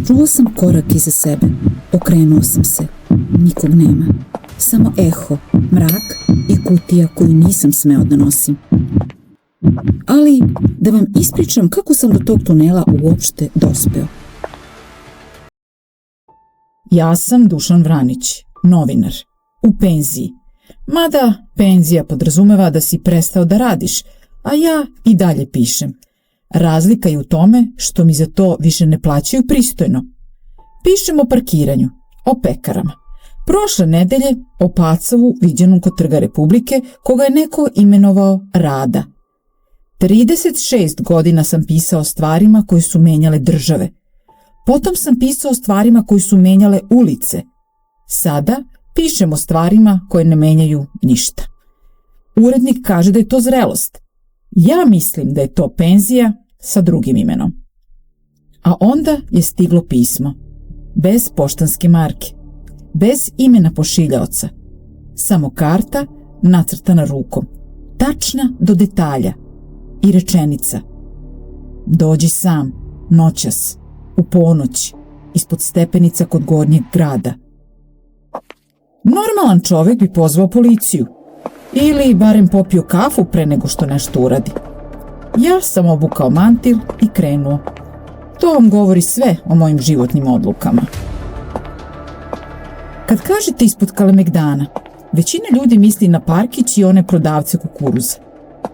Čuo sam korak iza sebe. Okrenuo sam se. Nikog nema. Samo eho, mrak i kutija koju nisam smeo da nosim. Ali, da vam ispričam kako sam do tog tunela uopšte dospeo. Ja sam Dušan Vranić, novinar, u penziji. Mada penzija podrazumeva da si prestao da radiš, a ja i dalje pišem. Razlika je u tome što mi za to više ne plaćaju pristojno. Pišem o parkiranju, o pekarama. Prošle nedelje o pacavu viđenom kod Trga Republike, koga je neko imenovao Rada. 36 godina sam pisao o stvarima koje su menjale države. Potom sam pisao o stvarima koje su menjale ulice. Sada pišem o stvarima koje ne menjaju ništa. Urednik kaže da je to zrelost. Ja mislim da je to penzija sa drugim imenom. A onda je stiglo pismo. Bez poštanske marke. Bez imena pošiljaoca. Samo karta nacrtana rukom. Tačna do detalja. I rečenica. Dođi sam, noćas, u ponoć, ispod stepenica kod Gornjeg grada. Normalan čovek bi pozvao policiju. Ili barem popio kafu pre nego što nešto uradi. Ja sam obukao mantil i krenuo. To vam govori sve o mojim životnim odlukama. Kad kažete ispod Kalemegdana, većina ljudi misli na parkić i one prodavce kukuruza.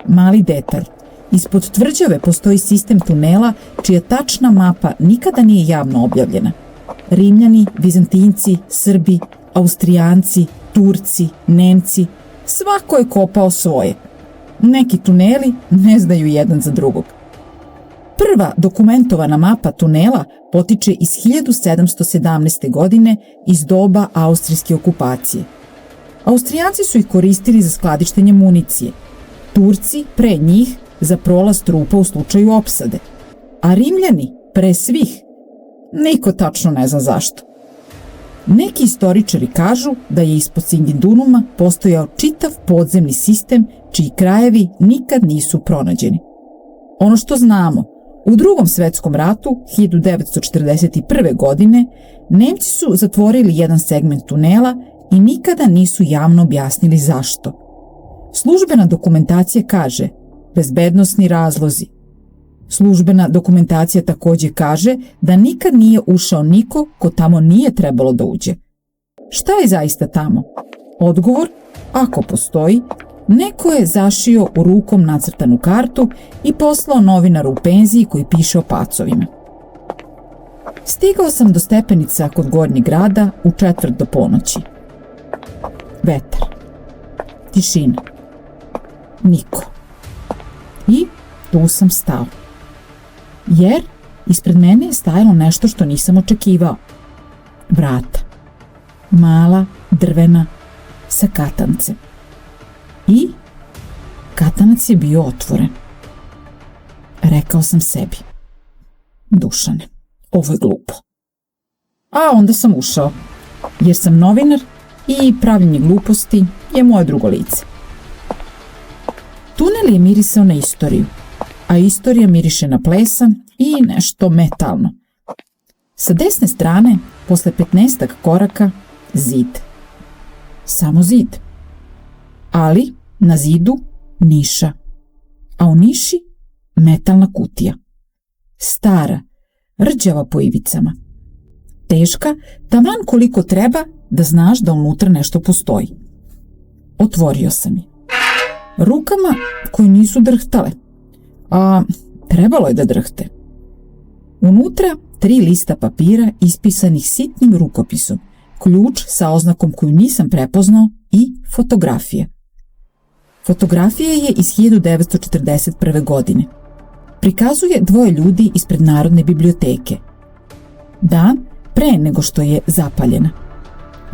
Mali detalj. Ispod tvrđave postoji sistem tunela čija tačna mapa nikada nije javno objavljena. Rimljani, Vizantinci, Srbi, Austrijanci, Turci, Nemci, svako je kopao svoje. Neki tuneli ne znaju jedan za drugog. Prva dokumentovana mapa tunela potiče iz 1717. godine iz doba austrijske okupacije. Austrijanci su ih koristili za skladištenje municije, Turci pre njih za prolaz trupa u slučaju opsade, a Rimljani pre svih. Niko tačno ne zna zašto. Neki istoričari kažu da je ispod Singidunuma postojao čitav podzemni sistem čiji krajevi nikad nisu pronađeni. Ono što znamo, u Drugom svetskom ratu 1941. godine Nemci su zatvorili jedan segment tunela i nikada nisu javno objasnili zašto. Službena dokumentacija kaže bezbednosni razlozi. Službena dokumentacija takođe kaže da nikad nije ušao niko ko tamo nije trebalo da uđe. Šta je zaista tamo? Odgovor, ako postoji, neko je zašio u rukom nacrtanu kartu i poslao novinaru u penziji koji piše o pacovima. Stigao sam do stepenica kod Gornjeg grada u 1:45 do ponoći. Vetar. Tišina. Niko. I tu sam stao. Jer ispred mene je stajalo nešto što nisam očekivao. Vrata. Mala, drvena, sa katancem. I katanac je bio otvoren. Rekao sam sebi. Dušane, ovo je glupo. A onda sam ušao, jer sam novinar i pravljenje gluposti je moje drugo lice. Tunel je mirisao na istoriju, a istorija miriše na plesan i nešto metalno. Sa desne strane, posle 15 koraka, zid. Samo zid. Ali na zidu niša, a u niši metalna kutija. Stara, rđava po ivicama. Teška, taman koliko treba da znaš da unutra nešto postoji. Otvorio sam je. Rukama koje nisu drhtale, a trebalo je da drhte. Unutra 3 lista papira ispisanih sitnim rukopisom, ključ sa oznakom koju nisam prepoznao i fotografija. Fotografija je iz 1941. godine. Prikazuje 2 ljudi ispred Narodne biblioteke. Dan pre nego što je zapaljena.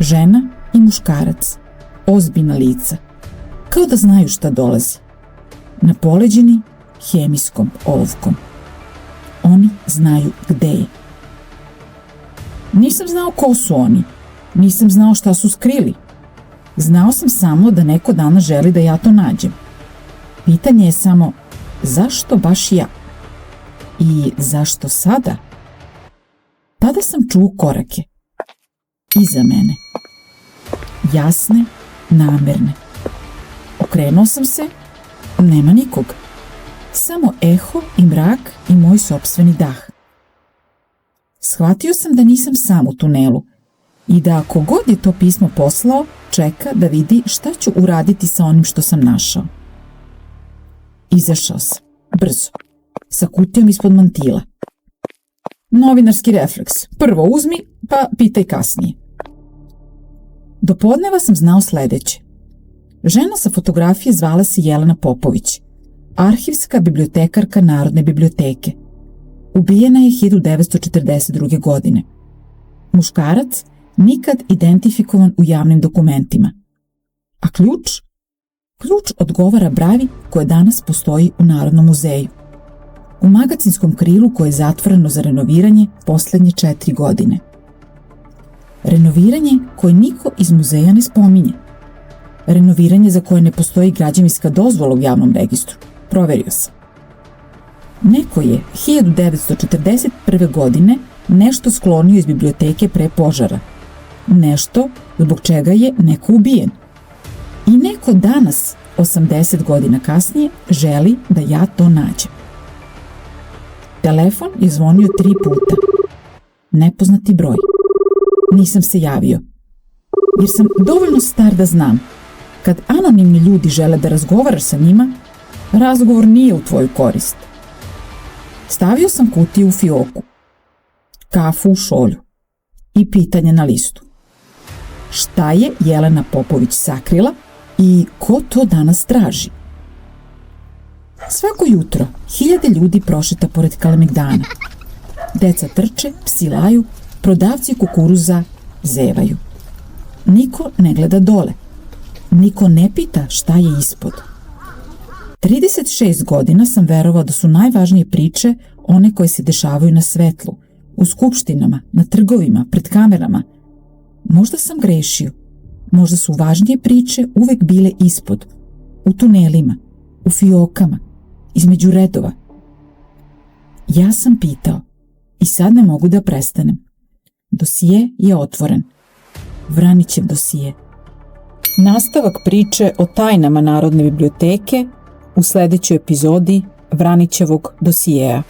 Žena i muškarac. Ozbiljna lica. Kao da znaju šta dolazi. Napoleđeni hemijskom olovkom. Oni znaju gde je. Nisam znao ko su oni. Nisam znao šta su skrili. Znao sam samo da neko danas želi da ja to nađem. Pitanje je samo zašto baš ja? I zašto sada? Tada Tada sam čuo korake. Iza mene. Jasne, namerne. Okrenuo sam se, nema nikog. Samo eho i mrak i moj sopstveni dah. Shvatio sam da nisam sam u tunelu i da ako god je to pismo poslao, čeka da vidi šta ću uraditi sa onim što sam našao. Izašao sam, brzo, sa kutijom ispod mantila. Novinarski refleks, prvo uzmi, pa pitaj kasnije. Do podneva sam znao sledeće. Žena sa fotografije zvala se Jelena Popović, arhivska bibliotekarka Narodne biblioteke. Ubijena je 1942. godine. Muškarac nikad identifikovan u javnim dokumentima. A ključ? Ključ odgovara bravi koje danas postoji u Narodnom muzeju. U magacinskom krilu koje je zatvoreno za renoviranje poslednje 4 godine. Renoviranje koje niko iz muzeja ne spominje. Renoviranje za koje ne postoji građevinska dozvola u javnom registru. Proverio sam. Neko je 1941. godine nešto sklonio iz biblioteke pre požara. Nešto zbog čega je neko ubijen. I neko danas, 80 godina kasnije, želi da ja to nađem. Telefon je zvonio 3 puta. Nepoznati broj. Nisam se javio. Jer sam dovoljno star da znam, kad anonimni ljudi žele da razgovaraš sa njima, razgovor nije u tvoju korist. Stavio sam kutiju u fioku, kafu u šolju i pitanje na listu. Šta je Jelena Popović sakrila i ko to danas traži? Svako jutro 1000 ljudi prošeta pored Kalemegdana. Deca trče, psi laju, prodavci kukuruza zevaju. Niko ne gleda dole. Niko ne pita šta je ispod. 36 godina sam verovao da su najvažnije priče one koje se dešavaju na svetlu, u skupštinama, na trgovima, pred kamerama. Možda sam grešio. Možda su važnije priče uvek bile ispod, u tunelima, u fiokama, između redova. Ja sam pitao i sad ne mogu da prestanem. Dosije je otvoren. Vranićev dosije. Nastavak priče o tajnama Narodne biblioteke u sledećoj epizodi Vranićevog dosijeja.